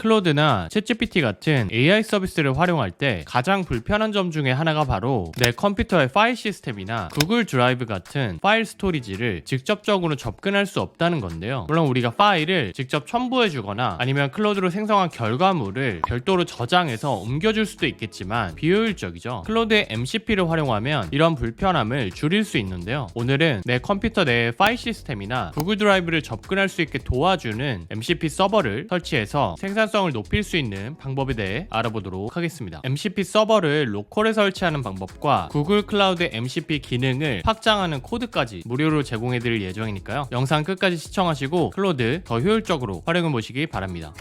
클로드나 챗GPT 같은 AI 서비스를 활용할 때 가장 불편한 점 중에 하나가 바로 내 컴퓨터의 파일 시스템이나 구글 드라이브 같은 파일 스토리지를 직접적으로 접근할 수 없다는 건데요. 물론 우리가 파일을 직접 첨부해 주거나 아니면 클로드로 생성한 결과물을 별도로 저장해서 옮겨줄 수도 있겠지만 비효율적이죠. 클로드의 MCP를 활용하면 이런 불편함을 줄일 수 있는데요. 오늘은 내 컴퓨터 내의 파일 시스템이나 구글 드라이브를 접근할 수 있게 도와주는 MCP 서버를 설치해서 생산성을 높일 수 있는 방법에 대해 알아보도록 하겠습니다. MCP 서버를 로컬에 설치하는 방법과 구글 클라우드 MCP 기능을 확장하는 코드까지 무료로 제공해 드릴 예정이니까요. 영상 끝까지 시청하시고 클로드 더 효율적으로 활용해 보시기 바랍니다.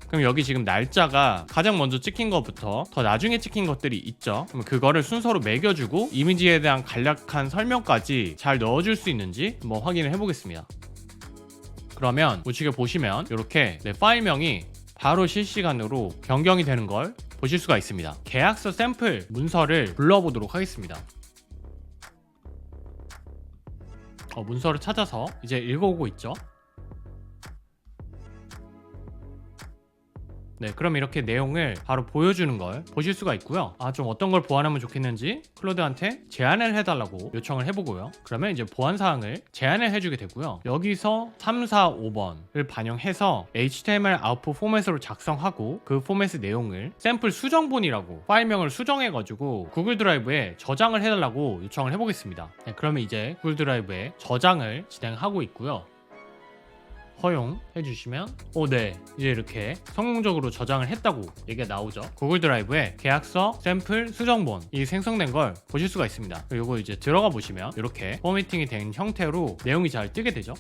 그럼 여기 지금 날짜가 가장 먼저 찍힌 것부터 더 나중에 찍힌 것들이 있죠. 그럼 그거를 순서로 매겨주고 이미지에 대한 간략한 설명까지 잘 넣어줄 수 있는지 한번 확인을 해보겠습니다. 그러면 우측에 보시면 이렇게 내 파일명이 바로 실시간으로 변경이 되는 걸 보실 수가 있습니다. 계약서 샘플 문서를 불러보도록 하겠습니다. 문서를 찾아서 이제 읽어오고 있죠. 네, 그럼 이렇게 내용을 바로 보여주는 걸 보실 수가 있고요. 좀 어떤 걸 보완하면 좋겠는지 클로드한테 제안을 해달라고 요청을 해보고요. 그러면 이제 보완사항을 제안을 해주게 되고요. 여기서 3, 4, 5번을 반영해서 HTML 아웃풋 포맷으로 작성하고 그 포맷의 내용을 샘플 수정본이라고 파일명을 수정해가지고 구글 드라이브에 저장을 해달라고 요청을 해보겠습니다. 네, 그러면 이제 구글 드라이브에 저장을 진행하고 있고요. 허용해 주시면 네, 이제 이렇게 성공적으로 저장을 했다고 얘기가 나오죠. 구글 드라이브에 계약서 샘플 수정본이 생성된 걸 보실 수가 있습니다. 그리고 이제 들어가 보시면 이렇게 포매팅이 된 형태로 내용이 잘 뜨게 되죠.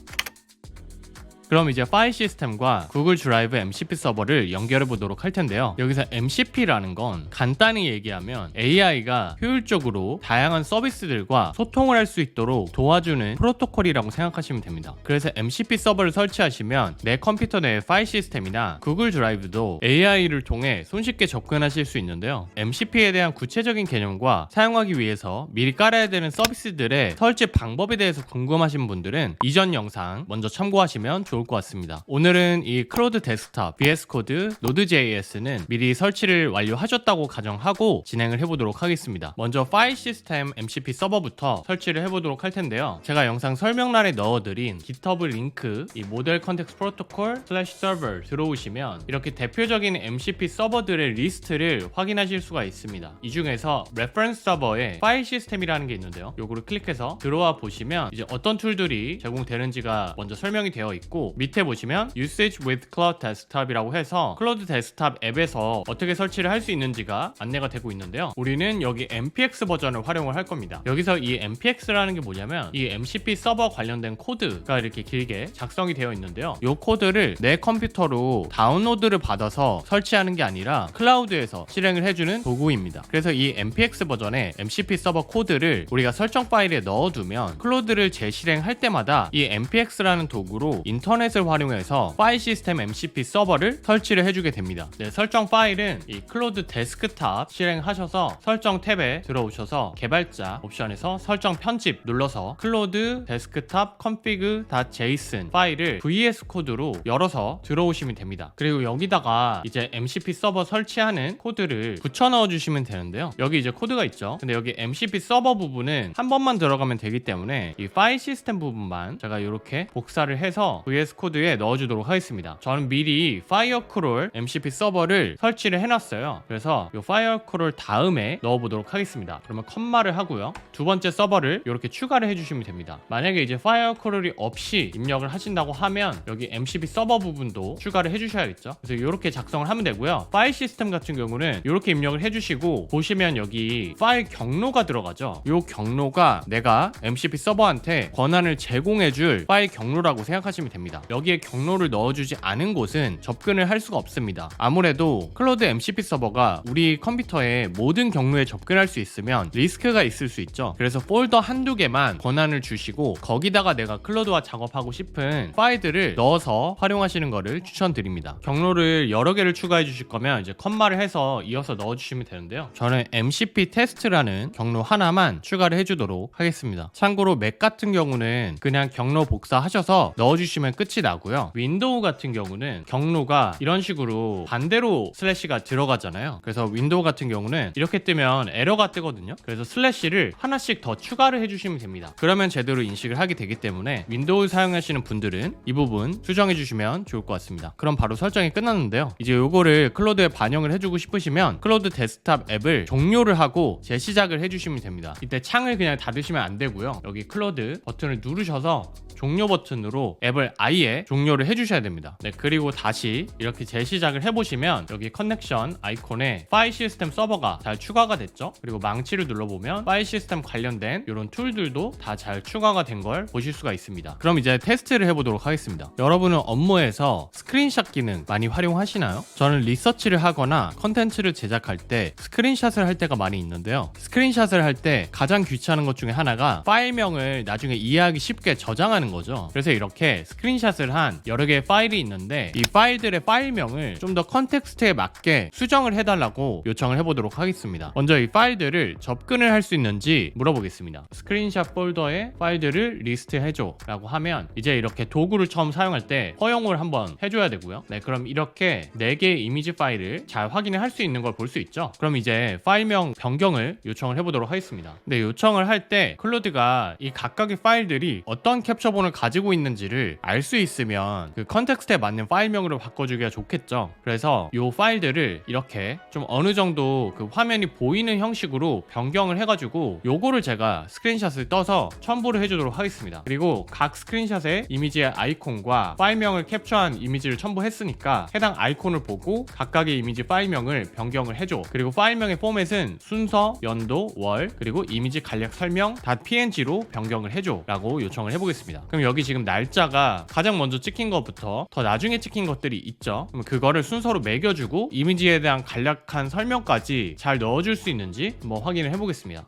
그럼 이제 파일 시스템과 구글 드라이브 MCP 서버를 연결해 보도록 할 텐데요. 여기서 MCP라는 건 간단히 얘기하면 AI가 효율적으로 다양한 서비스들과 소통을 할 수 있도록 도와주는 프로토콜이라고 생각하시면 됩니다. 그래서 MCP 서버를 설치하시면 내 컴퓨터 내의 파일 시스템이나 구글 드라이브도 AI를 통해 손쉽게 접근하실 수 있는데요. MCP에 대한 구체적인 개념과 사용하기 위해서 미리 깔아야 되는 서비스들의 설치 방법에 대해서 궁금하신 분들은 이전 영상 먼저 참고하시면 좋을 것 같습니다. 오늘은 이 클로드 데스크탑, VS 코드, 노드.js는 미리 설치를 완료하셨다고 가정하고 진행을 해보도록 하겠습니다. 먼저 파일 시스템 MCP 서버부터 설치를 해보도록 할 텐데요. 제가 영상 설명란에 넣어드린 GitHub 링크, 이 모델 컨텍스트 프로토콜 /server 들어오시면 이렇게 대표적인 MCP 서버들의 리스트를 확인하실 수가 있습니다. 이 중에서 레퍼런스 서버에 파일 시스템이라는 게 있는데요. 요거를 클릭해서 들어와 보시면 이제 어떤 툴들이 제공되는지가 먼저 설명이 되어 있고, 밑에 보시면 Usage with Cloud Desktop이라고 해서 클로드 데스크탑 앱에서 어떻게 설치를 할 수 있는지가 안내가 되고 있는데요. 우리는 여기 MPX 버전을 활용을 할 겁니다. 여기서 이 MPX라는 게 뭐냐면 이 MCP 서버 관련된 코드가 이렇게 길게 작성이 되어 있는데요. 이 코드를 내 컴퓨터로 다운로드를 받아서 설치하는 게 아니라 클라우드에서 실행을 해주는 도구입니다. 그래서 이 MPX 버전의 MCP 서버 코드를 우리가 설정 파일에 넣어두면 클로드를 재실행할 때마다 이 MPX라는 도구로 인터넷을 활용해서 파일 시스템 MCP 서버를 설치를 해주게 됩니다. 네, 설정 파일은 이 클로드 데스크탑 실행하셔서 설정 탭에 들어오셔서 개발자 옵션에서 설정 편집 눌러서 클로드 데스크탑 config.json 파일을 VS 코드로 열어서 들어오시면 됩니다. 그리고 여기다가 이제 MCP 서버 설치하는 코드를 붙여 넣어 주시면 되는데요. 여기 이제 코드가 있죠. 근데 여기 MCP 서버 부분은 한 번만 들어가면 되기 때문에 이 파일 시스템 부분만 제가 이렇게 복사를 해서 VS 코드에 넣어주도록 하겠습니다. 저는 미리 파이어크롤 MCP 서버를 설치를 해놨어요. 그래서 이 파이어크롤 다음에 넣어보도록 하겠습니다. 그러면 컴마를 하고요. 두 번째 서버를 이렇게 추가를 해주시면 됩니다. 만약에 이제 파이어크롤이 없이 입력을 하신다고 하면 여기 MCP 서버 부분도 추가를 해주셔야겠죠. 그래서 이렇게 작성을 하면 되고요. 파일 시스템 같은 경우는 이렇게 입력을 해주시고 보시면 여기 파일 경로가 들어가죠. 이 경로가 내가 MCP 서버한테 권한을 제공해줄 파일 경로라고 생각하시면 됩니다. 여기에 경로를 넣어주지 않은 곳은 접근을 할 수가 없습니다. 아무래도 클로드 MCP 서버가 우리 컴퓨터의 모든 경로에 접근할 수 있으면 리스크가 있을 수 있죠. 그래서 폴더 한두 개만 권한을 주시고 거기다가 내가 클로드와 작업하고 싶은 파일들을 넣어서 활용하시는 것을 추천드립니다. 경로를 여러 개를 추가해 주실 거면 이제 컴마를 해서 이어서 넣어주시면 되는데요. 저는 MCP 테스트라는 경로 하나만 추가를 해주도록 하겠습니다. 참고로 맥 같은 경우는 그냥 경로 복사하셔서 넣어주시면 끝이 나고요. 윈도우 같은 경우는 경로가 이런 식으로 반대로 슬래시가 들어가잖아요. 그래서 윈도우 같은 경우는 이렇게 뜨면 에러가 뜨거든요. 그래서 슬래시를 하나씩 더 추가를 해주시면 됩니다. 그러면 제대로 인식을 하게 되기 때문에 윈도우 사용하시는 분들은 이 부분 수정해 주시면 좋을 것 같습니다. 그럼 바로 설정이 끝났는데요. 이제 요거를 클로드에 반영을 해주고 싶으시면 클로드 데스크탑 앱을 종료를 하고 재시작을 해주시면 됩니다. 이때 창을 그냥 닫으시면 안 되고요. 여기 클로드 버튼을 누르셔서 종료 버튼으로 앱을 아예 종료를 해주셔야 됩니다. 네, 그리고 다시 이렇게 재시작을 해보시면 여기 커넥션 아이콘에 파일 시스템 서버가 잘 추가가 됐죠. 그리고 망치를 눌러보면 파일 시스템 관련된 이런 툴들도 다 잘 추가가 된 걸 보실 수가 있습니다. 그럼 이제 테스트를 해보도록 하겠습니다. 여러분은 업무에서 스크린샷 기능 많이 활용하시나요? 저는 리서치를 하거나 컨텐츠를 제작할 때 스크린샷을 할 때가 많이 있는데요. 스크린샷을 할 때 가장 귀찮은 것 중에 하나가 파일명을 나중에 이해하기 쉽게 저장하는 거죠. 그래서 이렇게 스크린샷을 한 여러 개의 파일이 있는데 이 파일들의 파일명을 좀 더 컨텍스트에 맞게 수정을 해달라고 요청을 해보도록 하겠습니다. 먼저 이 파일들을 접근을 할 수 있는지 물어보겠습니다. 스크린샷 폴더에 파일들을 리스트해줘 라고 하면 이제 이렇게 도구를 처음 사용할 때 허용을 한번 해줘야 되고요. 네, 그럼 이렇게 4개의 이미지 파일을 잘 확인을 할 수 있는 걸 볼 수 있죠. 그럼 이제 파일명 변경을 요청을 해보도록 하겠습니다. 근데 요청을 할 때 클로드가 이 각각의 파일들이 어떤 캡처본을 가지고 있는지를 알 수 있으면 그 컨텍스트에 맞는 파일명으로 바꿔주기가 좋겠죠. 그래서 이 파일들을 이렇게 좀 어느 정도 그 화면이 보이는 형식으로 변경을 해가지고 요거를 제가 스크린샷을 떠서 첨부를 해주도록 하겠습니다. 그리고 각 스크린샷의 이미지의 아이콘과 파일명을 capture한 이미지를 첨부했으니까 해당 아이콘을 보고 각각의 이미지 파일명을 변경을 해줘. 그리고 파일명의 포맷은 순서, 연도, 월, 그리고 이미지 간략 설명 .png로 변경을 해줘 라고 요청을 해보겠습니다. 그럼 여기 지금 날짜가 가장 먼저 찍힌 것부터 더 나중에 찍힌 것들이 있죠. 그럼 그거를 순서로 매겨주고 이미지에 대한 간략한 설명까지 잘 넣어줄 수 있는지 한번 확인을 해보겠습니다.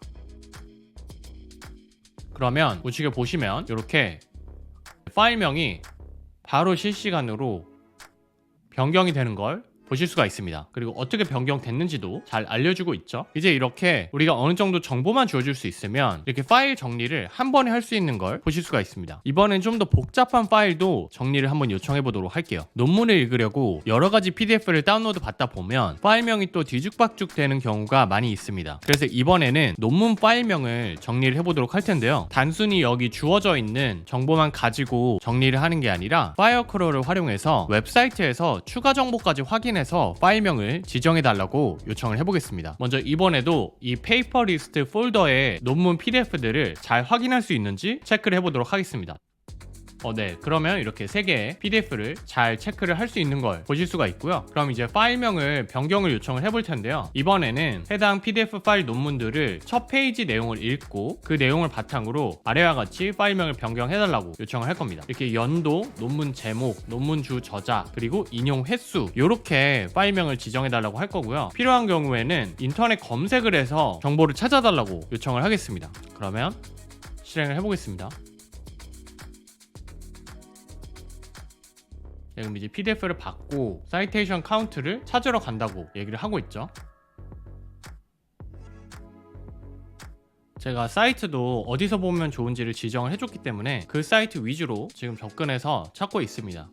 그러면 우측에 보시면 이렇게 파일명이 바로 실시간으로 변경이 되는 걸 보실 수가 있습니다. 그리고 어떻게 변경됐는지도 잘 알려주고 있죠. 이제 이렇게 우리가 어느 정도 정보만 주어줄 수 있으면 이렇게 파일 정리를 한 번에 할 수 있는 걸 보실 수가 있습니다. 이번엔 좀 더 복잡한 파일도 정리를 한번 요청해 보도록 할게요. 논문을 읽으려고 여러 가지 PDF를 다운로드 받다 보면 파일명이 또 뒤죽박죽 되는 경우가 많이 있습니다. 그래서 이번에는 논문 파일명을 정리를 해보도록 할 텐데요. 단순히 여기 주어져 있는 정보만 가지고 정리를 하는 게 아니라 파일 크롤을 활용해서 웹사이트에서 추가 정보까지 확인해서 파일명을 지정해 달라고 요청을 해보겠습니다. 먼저 이번에도 이 페이퍼 리스트 폴더에 논문 PDF들을 잘 확인할 수 있는지 체크를 해보도록 하겠습니다. 네, 그러면 이렇게 3개의 PDF를 잘 체크를 할 수 있는 걸 보실 수가 있고요. 그럼 이제 파일명을 변경을 요청을 해볼 텐데요. 이번에는 해당 PDF 파일 논문들을 첫 페이지 내용을 읽고 그 내용을 바탕으로 아래와 같이 파일명을 변경해달라고 요청을 할 겁니다. 이렇게 연도, 논문 제목, 논문 주 저자, 그리고 인용 횟수 이렇게 파일명을 지정해달라고 할 거고요. 필요한 경우에는 인터넷 검색을 해서 정보를 찾아달라고 요청을 하겠습니다. 그러면 실행을 해보겠습니다. 네, 그럼 이제 PDF를 받고 사이테이션 카운트를 찾으러 간다고 얘기를 하고 있죠. 제가 사이트도 어디서 보면 좋은지를 지정을 해줬기 때문에 그 사이트 위주로 지금 접근해서 찾고 있습니다.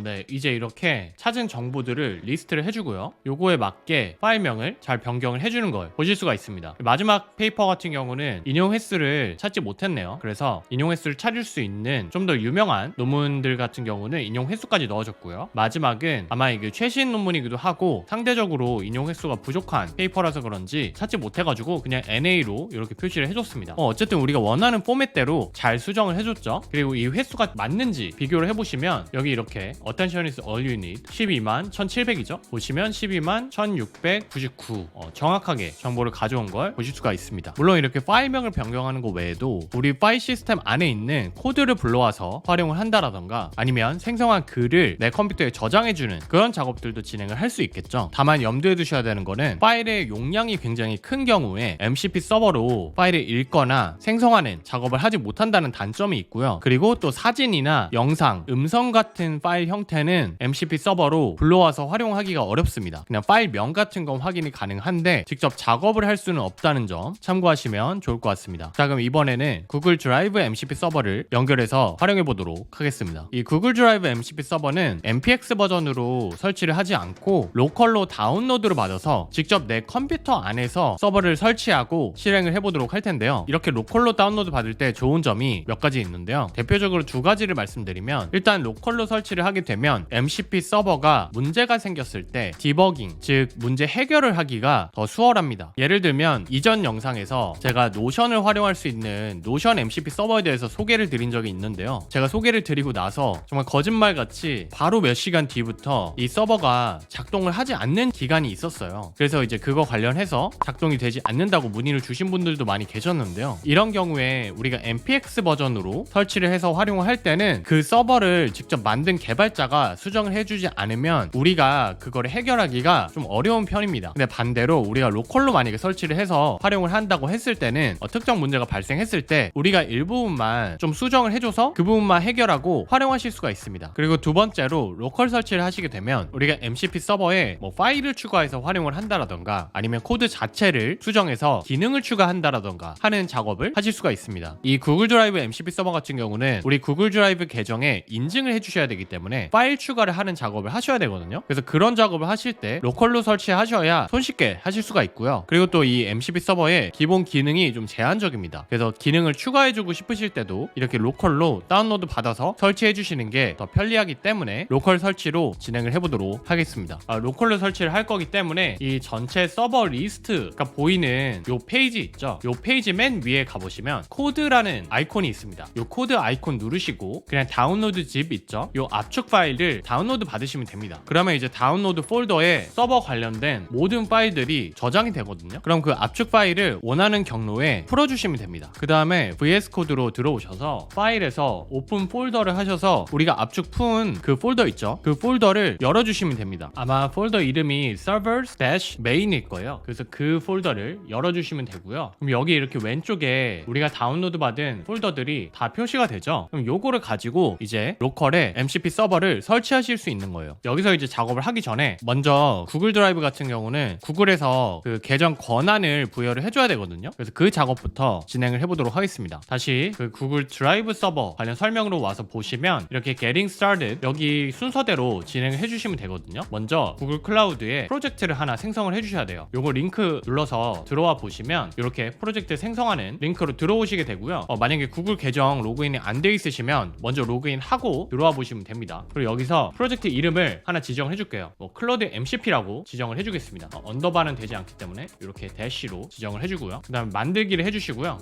네, 이제 이렇게 찾은 정보들을 리스트를 해주고요. 요거에 맞게 파일명을 잘 변경을 해주는 걸 보실 수가 있습니다. 마지막 페이퍼 같은 경우는 인용 횟수를 찾지 못했네요. 그래서 인용 횟수를 찾을 수 있는 좀 더 유명한 논문들 같은 경우는 인용 횟수까지 넣어줬고요. 마지막은 아마 이게 최신 논문이기도 하고 상대적으로 인용 횟수가 부족한 페이퍼라서 그런지 찾지 못해가지고 그냥 NA로 이렇게 표시를 해줬습니다. 어쨌든 우리가 원하는 포맷대로 잘 수정을 해줬죠. 그리고 이 횟수가 맞는지 비교를 해보시면 여기 이렇게 Attention is all you need 12만 1700이죠. 보시면 12만 1699 정확하게 정보를 가져온 걸 보실 수가 있습니다. 물론 이렇게 파일명을 변경하는 것 외에도 우리 파일 시스템 안에 있는 코드를 불러와서 활용을 한다라던가 아니면 생성한 글을 내 컴퓨터에 저장해주는 그런 작업들도 진행을 할 수 있겠죠. 다만 염두에 두셔야 되는 거는 파일의 용량이 굉장히 큰 경우에 MCP 서버로 파일을 읽거나 생성하는 작업을 하지 못한다는 단점이 있고요. 그리고 또 사진이나 영상, 음성 같은 파일 형태는 MCP 서버로 불러와서 활용하기가 어렵습니다. 그냥 파일명 같은 건 확인이 가능한데 직접 작업을 할 수는 없다는 점 참고하시면 좋을 것 같습니다. 자, 그럼 이번에는 구글 드라이브 MCP 서버를 연결해서 활용해 보도록 하겠습니다. 이 구글 드라이브 MCP 서버는 MPX 버전으로 설치를 하지 않고 로컬로 다운로드를 받아서 직접 내 컴퓨터 안에서 서버를 설치하고 실행을 해보도록 할 텐데요. 이렇게 로컬로 다운로드 받을 때 좋은 점이 몇 가지 있는데요. 대표적으로 두 가지를 말씀드리면, 일단 로컬로 설치를 하게 되면 MCP 서버가 문제가 생겼을 때 디버깅, 즉 문제 해결을 하기가 더 수월합니다. 예를 들면 이전 영상에서 제가 노션을 활용할 수 있는 노션 MCP 서버에 대해서 소개를 드린 적이 있는데요. 제가 소개를 드리고 나서 정말 거짓말같이 바로 몇 시간 뒤부터 이 서버가 작동을 하지 않는 기간이 있었어요. 그래서 이제 그거 관련해서 작동이 되지 않는다고 문의를 주신 분들도 많이 계셨는데요. 이런 경우에 우리가 MPX 버전으로 설치를 해서 활용을 할 때는 그 서버를 직접 만든 개발자가 수정을 해주지 않으면 우리가 그거를 해결하기가 좀 어려운 편입니다. 근데 반대로 우리가 로컬로 만약에 설치를 해서 활용을 한다고 했을 때는 특정 문제가 발생했을 때 우리가 일부분만 좀 수정을 해줘서 그 부분만 해결하고 활용하실 수가 있습니다. 그리고 두 번째로 로컬 설치를 하시게 되면 우리가 MCP 서버에 뭐 파일을 추가해서 활용을 한다라던가 아니면 코드 자체를 수정해서 기능을 추가한다라던가 하는 작업을 하실 수가 있습니다. 이 구글 드라이브 MCP 서버 같은 경우는 우리 구글 드라이브 계정에 인증을 해주셔야 되기 때문에 파일 추가를 하는 작업을 하셔야 되거든요. 그래서 그런 작업을 하실 때 로컬로 설치하셔야 손쉽게 하실 수가 있고요. 그리고 또 이 MCP 서버의 기본 기능이 좀 제한적입니다. 그래서 기능을 추가해주고 싶으실 때도 이렇게 로컬로 다운로드 받아서 설치해 주시는 게 더 편리하기 때문에 로컬 설치로 진행을 해보도록 하겠습니다. 로컬로 설치를 할 거기 때문에 이 전체 서버 리스트가 보이는 요 페이지 있죠? 요 페이지 맨 위에 가보시면 코드라는 아이콘이 있습니다. 요 코드 아이콘 누르시고 그냥 다운로드 집 있죠? 요 압축 파일을 다운로드 받으시면 됩니다. 그러면 이제 다운로드 폴더에 서버 관련된 모든 파일들이 저장이 되거든요. 그럼 그 압축 파일을 원하는 경로에 풀어주시면 됩니다. 그 다음에 VS 코드로 들어오셔서 파일에서 오픈 폴더를 하셔서 우리가 압축 푼 그 폴더 있죠? 그 폴더를 열어주시면 됩니다. 아마 폴더 이름이 servers-main일 거예요. 그래서 그 폴더를 열어주시면 되고요. 그럼 여기 이렇게 왼쪽에 우리가 다운로드 받은 폴더들이 다 표시가 되죠? 그럼 요거를 가지고 이제 로컬에 MCP 서버를 설치하실 수 있는 거예요. 여기서 이제 작업을 하기 전에 먼저 구글 드라이브 같은 경우는 구글에서 그 계정 권한을 부여를 해줘야 되거든요. 그래서 그 작업부터 진행을 해보도록 하겠습니다. 다시 그 구글 드라이브 서버 관련 설명으로 와서 보시면 이렇게 Getting Started 여기 순서대로 진행을 해주시면 되거든요. 먼저 구글 클라우드에 프로젝트를 하나 생성을 해주셔야 돼요. 요거 링크 눌러서 들어와 보시면 이렇게 프로젝트 생성하는 링크로 들어오시게 되고요. 만약에 구글 계정 로그인이 안 돼 있으시면 먼저 로그인하고 들어와 보시면 됩니다. 그리고 여기서 프로젝트 이름을 하나 지정을 해줄게요. 뭐 클로드 MCP라고 지정을 해주겠습니다. 언더바는 되지 않기 때문에 이렇게 대시로 지정을 해주고요. 그 다음에 만들기를 해주시고요.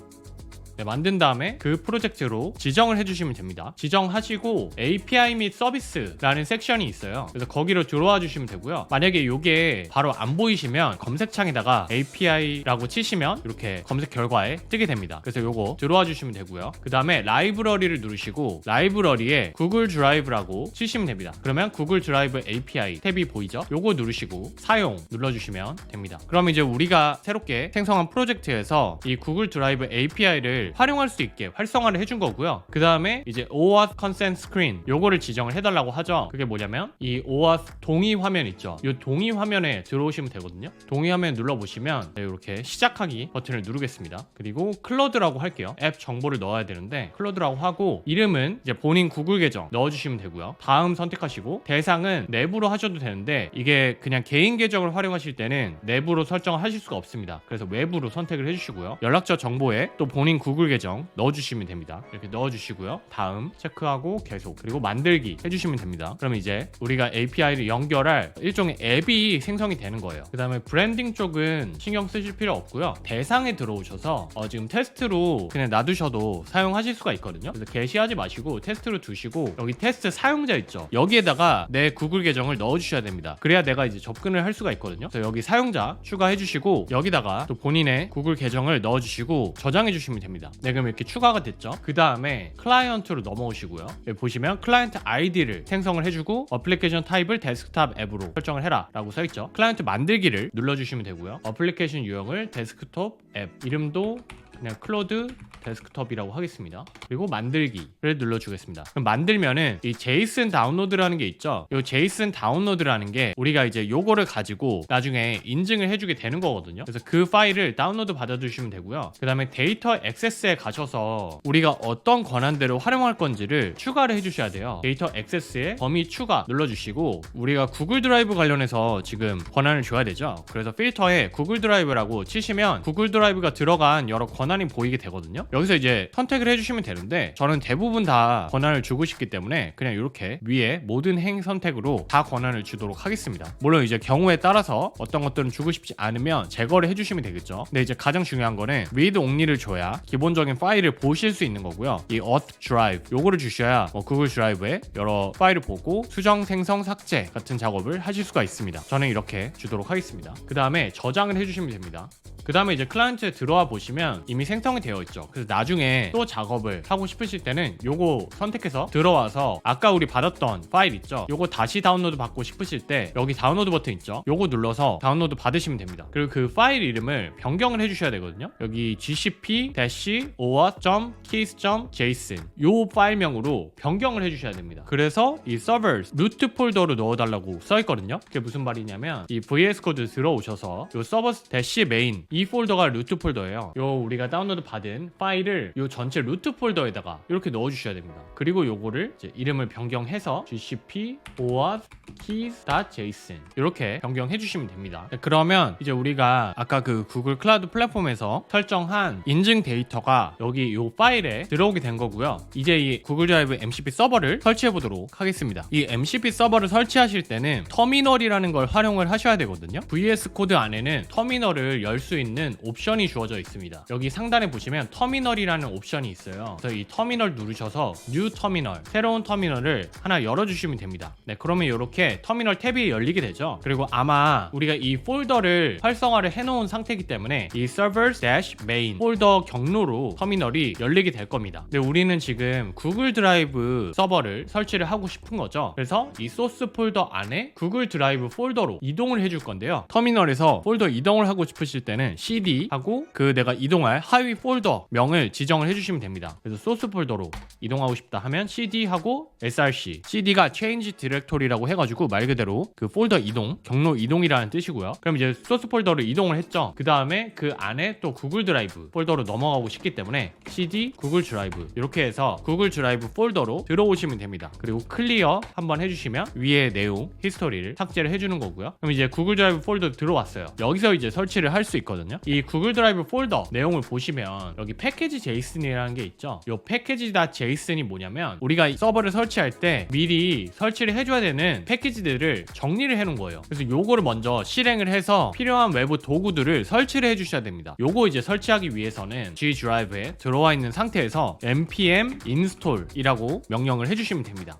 만든 다음에 그 프로젝트로 지정을 해주시면 됩니다. 지정하시고 API 및 서비스라는 섹션이 있어요. 그래서 거기로 들어와 주시면 되고요. 만약에 이게 바로 안 보이시면 검색창에다가 API라고 치시면 이렇게 검색 결과에 뜨게 됩니다. 그래서 요거 들어와 주시면 되고요. 그 다음에 라이브러리를 누르시고 라이브러리에 구글 드라이브라고 치시면 됩니다. 그러면 구글 드라이브 API 탭이 보이죠? 요거 누르시고 사용 눌러주시면 됩니다. 그럼 이제 우리가 새롭게 생성한 프로젝트에서 이 구글 드라이브 API를 활용할 수 있게 활성화를 해준 거고요. 그 다음에 이제 OAuth Consent Screen 요거를 지정을 해달라고 하죠. 그게 뭐냐면 이 OAuth 동의 화면 있죠. 이 동의 화면에 들어오시면 되거든요. 동의 화면 눌러보시면 이렇게 시작하기 버튼을 누르겠습니다. 그리고 클로드라고 할게요. 앱 정보를 넣어야 되는데 클로드라고 하고 이름은 이제 본인 구글 계정 넣어주시면 되고요. 다음 선택하시고 대상은 내부로 하셔도 되는데 이게 그냥 개인 계정을 활용하실 때는 내부로 설정을 하실 수가 없습니다. 그래서 외부로 선택을 해주시고요. 연락처 정보에 또 본인 구글 계정 넣어주시면 됩니다. 이렇게 넣어주시고요. 다음 체크하고 계속 그리고 만들기 해주시면 됩니다. 그러면 이제 우리가 API를 연결할 일종의 앱이 생성이 되는 거예요. 그 다음에 브랜딩 쪽은 신경 쓰실 필요 없고요. 대상에 들어오셔서 지금 테스트로 그냥 놔두셔도 사용하실 수가 있거든요. 그래서 게시하지 마시고 테스트로 두시고 여기 테스트 사용자 있죠. 여기에다가 내 구글 계정을 넣어주셔야 됩니다. 그래야 내가 이제 접근을 할 수가 있거든요. 그래서 여기 사용자 추가해 주시고 여기다가 또 본인의 구글 계정을 넣어주시고 저장해 주시면 됩니다. 네, 그럼 이렇게 추가가 됐죠. 그 다음에 클라이언트로 넘어오시고요. 여기 보시면 클라이언트 아이디를 생성을 해주고 어플리케이션 타입을 데스크탑 앱으로 설정을 해라 라고 써있죠. 클라이언트 만들기를 눌러주시면 되고요. 어플리케이션 유형을 데스크톱 앱, 이름도 그냥 클로드 데스크톱이라고 하겠습니다. 그리고 만들기를 눌러주겠습니다. 그럼 만들면은 이 제이슨 다운로드라는 게 있죠. 이 제이슨 다운로드라는 게 우리가 이제 요거를 가지고 나중에 인증을 해주게 되는 거거든요. 그래서 그 파일을 다운로드 받아주시면 되고요. 그 다음에 데이터 액세스에 가셔서 우리가 어떤 권한대로 활용할 건지를 추가를 해주셔야 돼요. 데이터 액세스에 범위 추가 눌러주시고 우리가 구글 드라이브 관련해서 지금 권한을 줘야 되죠. 그래서 필터에 구글 드라이브라고 치시면 구글 드라이브가 들어간 여러 권한이 보이게 되거든요. 여기서 이제 선택을 해주시면 되는데 저는 대부분 다 권한을 주고 싶기 때문에 그냥 이렇게 위에 모든 행 선택으로 다 권한을 주도록 하겠습니다. 물론 이제 경우에 따라서 어떤 것들은 주고 싶지 않으면 제거를 해주시면 되겠죠. 근데 이제 가장 중요한 거는 read only를 줘야 기본적인 파일을 보실 수 있는 거고요. 이 auth drive 요거를 주셔야 구글 드라이브에 여러 파일을 보고 수정, 생성, 삭제 같은 작업을 하실 수가 있습니다. 저는 이렇게 주도록 하겠습니다. 그 다음에 저장을 해주시면 됩니다. 그 다음에 이제 클라이언트에 들어와 보시면 이미 생성이 되어 있죠. 그래서 나중에 또 작업을 하고 싶으실 때는 요거 선택해서 들어와서 아까 우리 받았던 파일 있죠. 요거 다시 다운로드 받고 싶으실 때 여기 다운로드 버튼 있죠. 요거 눌러서 다운로드 받으시면 됩니다. 그리고 그 파일 이름을 변경을 해주셔야 되거든요. 여기 gcp-oauth.keys.json 요 파일명으로 변경을 해주셔야 됩니다. 그래서 이 servers 루트 폴더로 넣어달라고 써있거든요. 그게 무슨 말이냐면 이 VS 코드 들어오셔서 요 servers-main 이 폴더가 루트 폴더예요. 요 우리가 다운로드 받은 파일을 요 전체 루트 폴더에다가 이렇게 넣어주셔야 됩니다. 그리고 요거를 이제 이름을 변경해서 gcp-oauth.keys.json 이렇게 변경해 주시면 됩니다. 그러면 이제 우리가 아까 그 구글 클라우드 플랫폼에서 설정한 인증 데이터가 여기 요 파일에 들어오게 된 거고요. 이제 이 구글 드라이브 MCP 서버를 설치해 보도록 하겠습니다. 이 MCP 서버를 설치하실 때는 터미널이라는 걸 활용을 하셔야 되거든요. VS 코드 안에는 터미널을 열 수 있는 옵션이 주어져 있습니다. 여기 상단에 보시면 터미널이라는 옵션이 있어요. 그래서 이 터미널 누르셔서 뉴 터미널, 새로운 터미널을 하나 열어주시면 됩니다. 네, 그러면 이렇게 터미널 탭이 열리게 되죠. 그리고 아마 우리가 이 폴더를 활성화를 해놓은 상태이기 때문에 이 servers-main 폴더 경로로 터미널이 열리게 될 겁니다. 근데 우리는 지금 구글 드라이브 서버를 설치를 하고 싶은 거죠. 그래서 이 소스 폴더 안에 구글 드라이브 폴더로 이동을 해줄 건데요. 터미널에서 폴더 이동을 하고 싶으실 때는 cd 하고 그 내가 이동할 하위 폴더 명을 지정을 해주시면 됩니다. 그래서 소스 폴더로 이동하고 싶다 하면 cd 하고 src, cd가 change directory라고 해가지고 말 그대로 그 폴더 이동, 경로 이동이라는 뜻이고요. 그럼 이제 소스 폴더를 이동을 했죠. 그 다음에 그 안에 또 구글 드라이브 폴더로 넘어가고 싶기 때문에 cd 구글 드라이브 이렇게 해서 구글 드라이브 폴더로 들어오시면 됩니다. 그리고 클리어 한번 해주시면 위에 내용 히스토리를 삭제를 해주는 거고요. 그럼 이제 구글 드라이브 폴더 들어왔어요. 여기서 이제 설치를 할 수 있거든요. 이 구글 드라이브 폴더 내용을 보시면 여기 패키지 JSON이라는 게 있죠. 이 패키지.json이 뭐냐면 우리가 서버를 설치할 때 미리 설치를 해줘야 되는 패키지들을 정리를 해놓은 거예요. 그래서 요거를 먼저 실행을 해서 필요한 외부 도구들을 설치를 해주셔야 됩니다. 요거 이제 설치하기 위해서는 G 드라이브에 들어와 있는 상태에서 npm install이라고 명령을 해주시면 됩니다.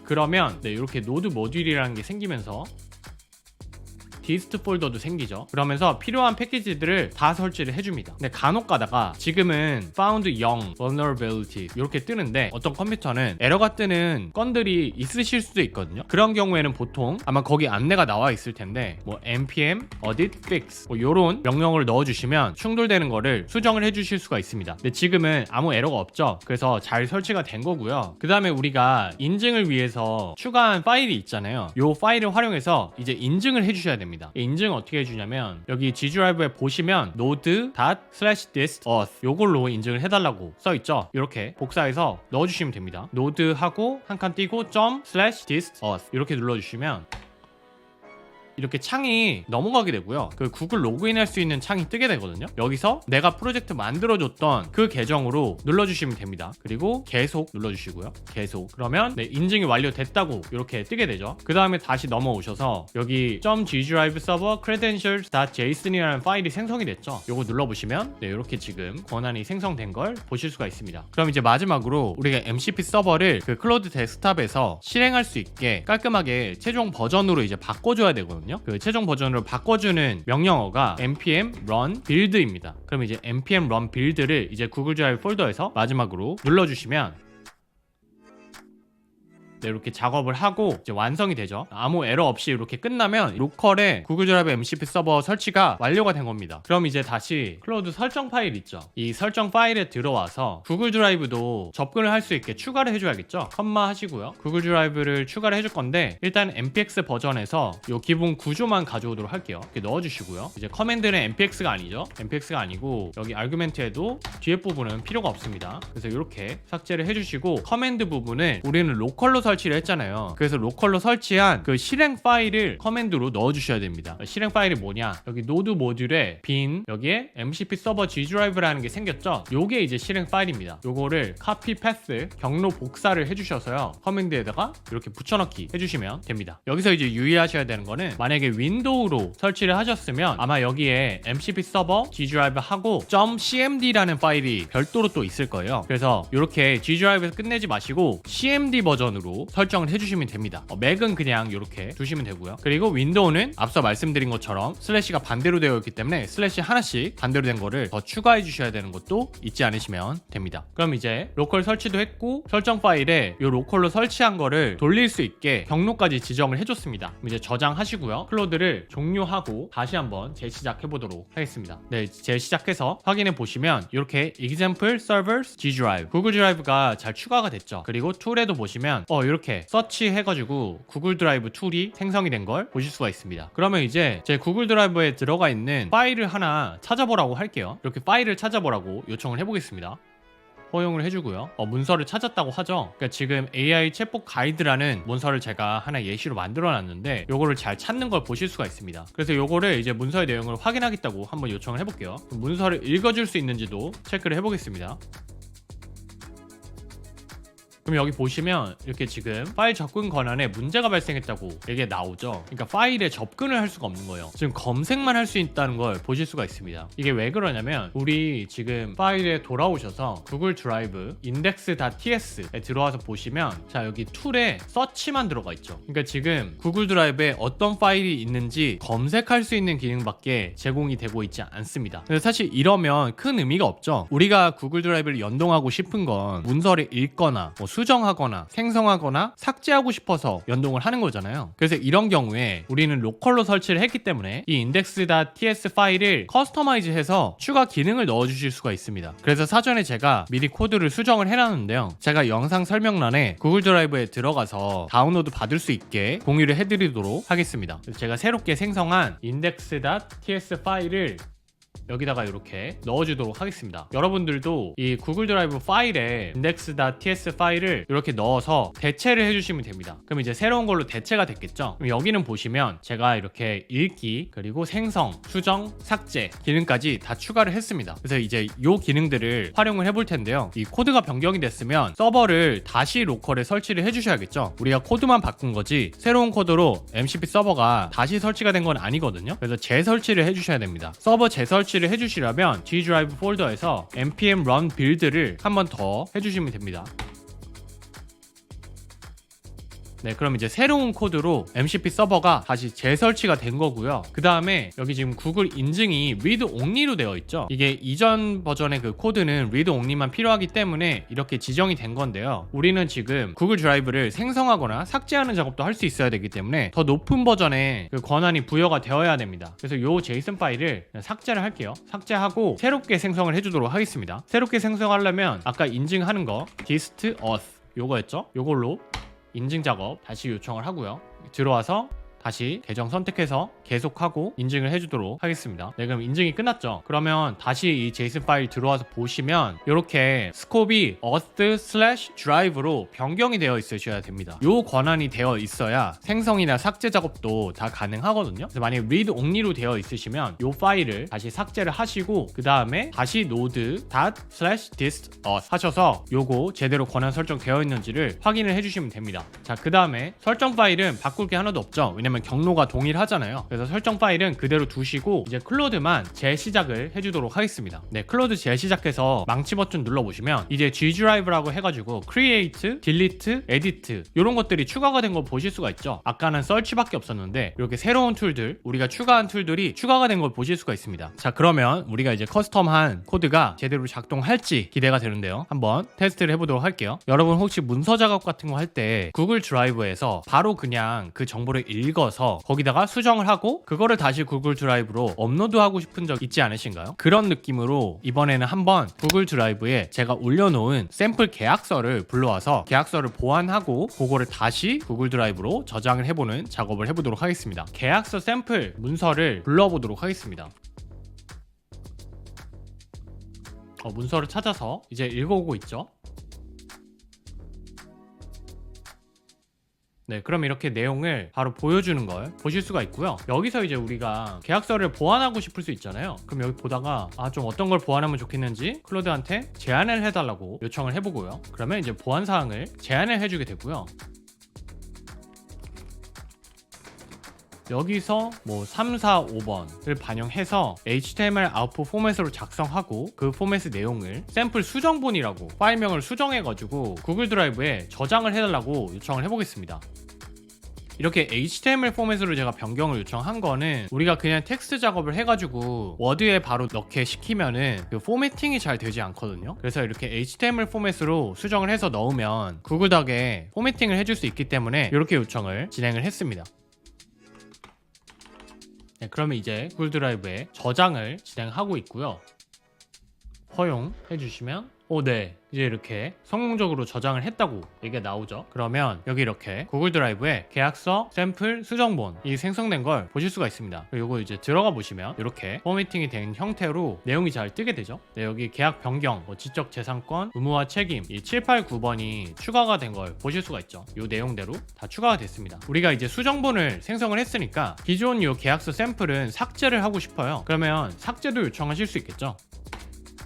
그러면 네, 이렇게 노드 모듈이라는 게 생기면서 디스트 폴더도 생기죠. 그러면서 필요한 패키지들을 다 설치를 해줍니다. 근데 간혹 가다가 지금은 found young vulnerability 이렇게 뜨는데 어떤 컴퓨터는 에러가 뜨는 건들이 있으실 수도 있거든요. 그런 경우에는 보통 아마 거기 안내가 나와 있을 텐데 뭐 npm audit fix 뭐 이런 명령을 넣어주시면 충돌되는 거를 수정을 해주실 수가 있습니다. 근데 지금은 아무 에러가 없죠. 그래서 잘 설치가 된 거고요. 그 다음에 우리가 인증을 위해서 추가한 파일이 있잖아요. 이 파일을 활용해서 이제 인증을 해주셔야 됩니다. 인증 어떻게 해주냐면 여기 G 드라이브에 보시면 node./dist/auth 요걸로 인증을 해달라고 써있죠. 이렇게 복사해서 넣어주시면 됩니다. node하고 한 칸 띄고 ./dist/auth 이렇게 눌러주시면 이렇게 창이 넘어가게 되고요. 그 구글 로그인할 수 있는 창이 뜨게 되거든요. 여기서 내가 프로젝트 만들어줬던 그 계정으로 눌러주시면 됩니다. 그리고 계속 눌러주시고요. 계속. 그러면 네, 인증이 완료됐다고 이렇게 뜨게 되죠. 그 다음에 다시 넘어오셔서 여기 .gdriveserver credentials.json이라는 파일이 생성이 됐죠. 요거 눌러보시면 네, 이렇게 지금 권한이 생성된 걸 보실 수가 있습니다. 그럼 이제 마지막으로 우리가 MCP 서버를 그 클로드 데스크탑에서 실행할 수 있게 깔끔하게 최종 버전으로 이제 바꿔줘야 되거든요. 그 최종 버전으로 바꿔주는 명령어가 npm run build입니다. 그럼 이제 npm run build를 이제 구글 드라이브 폴더에서 마지막으로 눌러주시면 네, 이렇게 작업을 하고 이제 완성이 되죠. 아무 에러 없이 이렇게 끝나면 로컬에 구글 드라이브 MCP 서버 설치가 완료가 된 겁니다. 그럼 이제 다시 클라우드 설정 파일 있죠. 이 설정 파일에 들어와서 구글 드라이브도 접근을 할 수 있게 추가를 해줘야겠죠. 컴마 하시고요. 구글 드라이브를 추가를 해줄 건데 일단 npx 버전에서 요 기본 구조만 가져오도록 할게요. 이렇게 넣어주시고요. 이제 커맨드는 npx가 아니죠. npx가 아니고 여기 아규멘트에도 뒤에 부분은 필요가 없습니다. 그래서 이렇게 삭제를 해주시고 커맨드 부분은 우리는 로컬로 설치를 했잖아요. 그래서 로컬로 설치한 그 실행 파일을 커맨드로 넣어주셔야 됩니다. 실행 파일이 뭐냐? 여기 노드 모듈에 빈 여기에 MCP 서버 G 드라이브라는 게 생겼죠. 요게 이제 실행 파일입니다. 요거를 copy path 경로 복사를 해주셔서요. 커맨드에다가 이렇게 붙여넣기 해주시면 됩니다. 여기서 이제 유의하셔야 되는 거는 만약에 윈도우로 설치를 하셨으면 아마 여기에 MCP 서버 G 드라이브 하고 .cmd라는 파일이 별도로 또 있을 거예요. 그래서 이렇게 G 드라이브에서 끝내지 마시고 cmd 버전으로 설정을 해주시면 됩니다. 맥은 그냥 이렇게 두시면 되고요. 그리고 윈도우는 앞서 말씀드린 것처럼 슬래시가 반대로 되어 있기 때문에 슬래시 하나씩 반대로 된 거를 더 추가해 주셔야 되는 것도 잊지 않으시면 됩니다. 그럼 이제 로컬 설치도 했고 설정 파일에 이 로컬로 설치한 거를 돌릴 수 있게 경로까지 지정을 해줬습니다. 이제 저장하시고요. 클로드를 종료하고 다시 한번 재시작해 보도록 하겠습니다. 네, 재시작해서 확인해 보시면 이렇게 example servers G drive 구글 드라이브가 잘 추가가 됐죠. 그리고 툴에도 보시면 이렇게 서치 해가지고 구글 드라이브 툴이 생성이 된 걸 보실 수가 있습니다. 그러면 이제 제 구글 드라이브에 들어가 있는 파일을 하나 찾아보라고 할게요. 이렇게 파일을 찾아보라고 요청을 해보겠습니다. 허용을 해주고요. 문서를 찾았다고 하죠. 그러니까 지금 AI 챗봇 가이드라는 문서를 제가 하나 예시로 만들어 놨는데 요거를 잘 찾는 걸 보실 수가 있습니다. 그래서 요거를 이제 문서의 내용을 확인하겠다고 한번 요청을 해볼게요. 문서를 읽어줄 수 있는지도 체크를 해보겠습니다. 그럼 여기 보시면 이렇게 지금 파일 접근 권한에 문제가 발생했다고 이게 나오죠. 그러니까 파일에 접근을 할 수가 없는 거예요. 지금 검색만 할 수 있다는 걸 보실 수가 있습니다. 이게 왜 그러냐면 우리 지금 파일에 돌아오셔서 구글 드라이브 index.ts에 들어와서 보시면 자 여기 툴에 서치만 들어가 있죠. 그러니까 지금 구글 드라이브에 어떤 파일이 있는지 검색할 수 있는 기능밖에 제공이 되고 있지 않습니다. 그래서 사실 이러면 큰 의미가 없죠. 우리가 구글 드라이브를 연동하고 싶은 건 문서를 읽거나 수정하거나 생성하거나 삭제하고 싶어서 연동을 하는 거잖아요. 그래서 이런 경우에 우리는 로컬로 설치를 했기 때문에 이 index.ts 파일을 커스터마이즈해서 추가 기능을 넣어주실 수가 있습니다. 그래서 사전에 제가 미리 코드를 수정을 해놨는데요. 제가 영상 설명란에 구글 드라이브에 들어가서 다운로드 받을 수 있게 공유를 해드리도록 하겠습니다. 그래서 제가 새롭게 생성한 index.ts 파일을 여기다가 이렇게 넣어주도록 하겠습니다. 여러분들도 이 구글 드라이브 파일에 index.ts 파일을 이렇게 넣어서 대체를 해주시면 됩니다. 그럼 이제 새로운 걸로 대체가 됐겠죠? 그럼 여기는 보시면 제가 이렇게 읽기, 그리고 생성, 수정, 삭제 기능까지 다 추가를 했습니다. 그래서 이제 이 기능들을 활용을 해볼 텐데요. 이 코드가 변경이 됐으면 서버를 다시 로컬에 설치를 해주셔야겠죠? 우리가 코드만 바꾼 거지 새로운 코드로 MCP 서버가 다시 설치가 된 건 아니거든요. 그래서 재설치를 해주셔야 됩니다. 서버 재설치를 해주시려면 G 드라이브 폴더에서 npm run build를 한 번 더 해주시면 됩니다. 네, 그럼 이제 새로운 코드로 MCP 서버가 다시 재설치가 된 거고요. 그 다음에 여기 지금 구글 인증이 read only로 되어 있죠. 이게 이전 버전의 그 코드는 read only만 필요하기 때문에 이렇게 지정이 된 건데요. 우리는 지금 구글 드라이브를 생성하거나 삭제하는 작업도 할 수 있어야 되기 때문에 더 높은 버전의 그 권한이 부여가 되어야 됩니다. 그래서 요 제이슨 파일을 삭제를 할게요. 삭제하고 새롭게 생성을 해주도록 하겠습니다. 새롭게 생성하려면 아까 인증하는 거 dist auth 요거였죠. 요걸로 인증 작업 다시 요청을 하고요. 들어와서 다시 계정 선택해서 계속하고 인증을 해주도록 하겠습니다. 네, 그럼 인증이 끝났죠. 그러면 다시 이 제이슨 파일 들어와서 보시면 이렇게 스콥이 auth/drive로 변경이 되어 있으셔야 됩니다. 이 권한이 되어 있어야 생성이나 삭제 작업도 다 가능하거든요. 그래서 만약에 read only로 되어 있으시면 이 파일을 다시 삭제를 하시고 그 다음에 다시 node./dist auth 하셔서 요거 제대로 권한 설정 되어 있는지를 확인을 해주시면 됩니다. 자, 그 다음에 설정 파일은 바꿀 게 하나도 없죠. 왜냐면 왜냐면 경로가 동일하잖아요. 그래서 설정 파일은 그대로 두시고 이제 클로드만 재시작을 해주도록 하겠습니다. 네, 클로드 재시작해서 망치 버튼 눌러보시면 이제 G 드라이브라고 해가지고 Create, Delete, Edit 이런 것들이 추가가 된 걸 보실 수가 있죠. 아까는 서치밖에 없었는데 이렇게 새로운 툴들, 우리가 추가한 툴들이 추가가 된 걸 보실 수가 있습니다. 자, 그러면 우리가 이제 커스텀한 코드가 제대로 작동할지 기대가 되는데요. 한번 테스트를 해보도록 할게요. 여러분 혹시 문서 작업 같은 거 할 때 구글 드라이브에서 바로 그냥 그 정보를 읽어서 거기다가 수정을 하고 그거를 다시 구글 드라이브로 업로드하고 싶은 적 있지 않으신가요? 그런 느낌으로 이번에는 한번 구글 드라이브에 제가 올려놓은 샘플 계약서를 불러와서 계약서를 보완하고 그거를 다시 구글 드라이브로 저장을 해보는 작업을 해보도록 하겠습니다. 계약서 샘플 문서를 불러보도록 하겠습니다. 문서를 찾아서 이제 읽어오고 있죠. 네, 그럼 이렇게 내용을 바로 보여주는 걸 보실 수가 있고요. 여기서 이제 우리가 계약서를 보완하고 싶을 수 있잖아요. 그럼 여기 보다가 좀 어떤 걸 보완하면 좋겠는지 클로드한테 제안을 해달라고 요청을 해보고요. 그러면 이제 보완 사항을 제안을 해주게 되고요. 여기서 뭐 3, 4, 5번을 반영해서 HTML 아웃풋 포맷으로 작성하고 그 포맷의 내용을 샘플 수정본이라고 파일명을 수정해가지고 구글 드라이브에 저장을 해달라고 요청을 해보겠습니다. 이렇게 HTML 포맷으로 제가 변경을 요청한 거는 우리가 그냥 텍스트 작업을 해가지고 워드에 바로 넣게 시키면은 그 포매팅이 잘 되지 않거든요. 그래서 이렇게 HTML 포맷으로 수정을 해서 넣으면 구글 덕에 포매팅을 해줄 수 있기 때문에 이렇게 요청을 진행을 했습니다. 네, 그러면 이제 구글 드라이브에 저장을 진행하고 있고요. 허용해 주시면 네, 이제 이렇게 성공적으로 저장을 했다고 얘기가 나오죠. 그러면 여기 이렇게 구글 드라이브에 계약서 샘플 수정본이 생성된 걸 보실 수가 있습니다. 그리고 이거 이제 들어가 보시면 이렇게 포매팅이 된 형태로 내용이 잘 뜨게 되죠. 네, 여기 계약 변경, 지적 재산권, 의무와 책임 이 7, 8, 9번이 추가가 된 걸 보실 수가 있죠. 이 내용대로 다 추가가 됐습니다. 우리가 이제 수정본을 생성을 했으니까 기존 이 계약서 샘플은 삭제를 하고 싶어요. 그러면 삭제도 요청하실 수 있겠죠.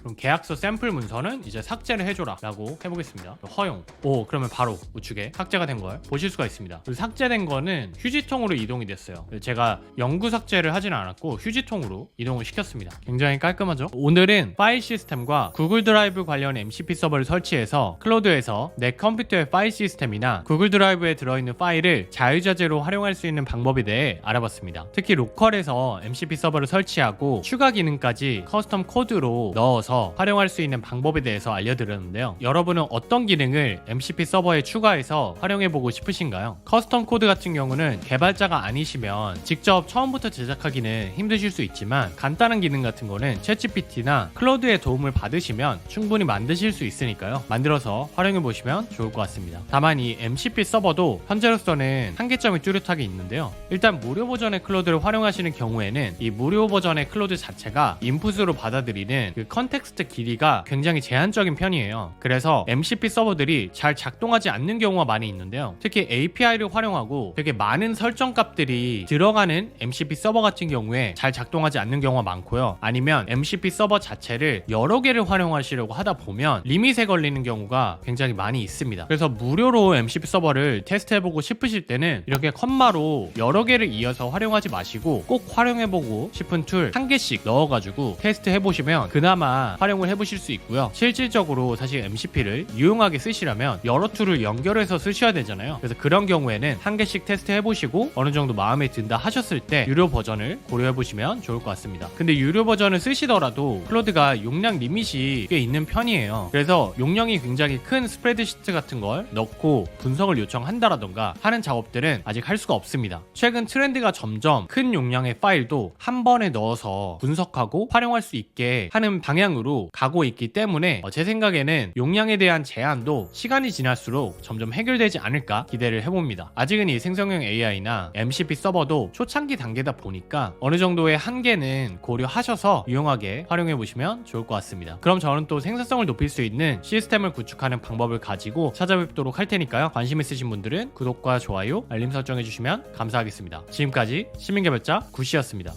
그럼 계약서 샘플 문서는 이제 삭제를 해줘라 라고 해보겠습니다. 허용. 그러면 바로 우측에 삭제가 된 걸 보실 수가 있습니다. 그리고 삭제된 거는 휴지통으로 이동이 됐어요. 제가 영구 삭제를 하지는 않았고 휴지통으로 이동을 시켰습니다. 굉장히 깔끔하죠? 오늘은 파일 시스템과 구글 드라이브 관련 MCP 서버를 설치해서 클로드에서 내 컴퓨터의 파일 시스템이나 구글 드라이브에 들어있는 파일을 자유자재로 활용할 수 있는 방법에 대해 알아봤습니다. 특히 로컬에서 MCP 서버를 설치하고 추가 기능까지 커스텀 코드로 넣어서 활용할 수 있는 방법에 대해서 알려드렸는데요. 여러분은 어떤 기능을 MCP 서버에 추가해서 활용해보고 싶으신가요? 커스텀 코드 같은 경우는 개발자가 아니시면 직접 처음부터 제작하기는 힘드실 수 있지만 간단한 기능 같은 거는 챗GPT나 클로드의 도움을 받으시면 충분히 만드실 수 있으니까요. 만들어서 활용해보시면 좋을 것 같습니다. 다만 이 MCP 서버도 현재로서는 한계점이 뚜렷하게 있는데요. 일단 무료 버전의 클로드를 활용하시는 경우에는 이 무료 버전의 클로드 자체가 인풋으로 받아들이는 그 컨텍스트 길이가 굉장히 제한적인 편이에요. 그래서 MCP 서버들이 잘 작동하지 않는 경우가 많이 있는데요. 특히 API를 활용하고 되게 많은 설정 값들이 들어가는 MCP 서버 같은 경우에 잘 작동하지 않는 경우가 많고요. 아니면 MCP 서버 자체를 여러 개를 활용하시려고 하다 보면 리밋에 걸리는 경우가 굉장히 많이 있습니다. 그래서 무료로 MCP 서버를 테스트해보고 싶으실 때는 이렇게 컴마로 여러 개를 이어서 활용하지 마시고 꼭 활용해보고 싶은 툴 한 개씩 넣어가지고 테스트해보시면 그나마 활용을 해보실 수 있고요. 실질적으로 사실 MCP를 유용하게 쓰시려면 여러 툴을 연결해서 쓰셔야 되잖아요. 그래서 그런 경우에는 한 개씩 테스트 해보시고 어느 정도 마음에 든다 하셨을 때 유료 버전을 고려해보시면 좋을 것 같습니다. 근데 유료 버전을 쓰시더라도 클로드가 용량 리밋이 꽤 있는 편이에요. 그래서 용량이 굉장히 큰 스프레드시트 같은 걸 넣고 분석을 요청한다라던가 하는 작업들은 아직 할 수가 없습니다. 최근 트렌드가 점점 큰 용량의 파일도 한 번에 넣어서 분석하고 활용할 수 있게 하는 방향으로 가고 있기 때문에 제 생각에는 용량에 대한 제한도 시간이 지날수록 점점 해결되지 않을까 기대를 해봅니다. 아직은 이 생성형 AI나 MCP 서버도 초창기 단계다 보니까 어느 정도의 한계는 고려하셔서 유용하게 활용해 보시면 좋을 것 같습니다. 그럼 저는 또 생산성을 높일 수 있는 시스템을 구축하는 방법을 가지고 찾아뵙도록 할 테니까요. 관심 있으신 분들은 구독과 좋아요, 알림 설정해 주시면 감사하겠습니다. 지금까지 시민개발자 구시였습니다.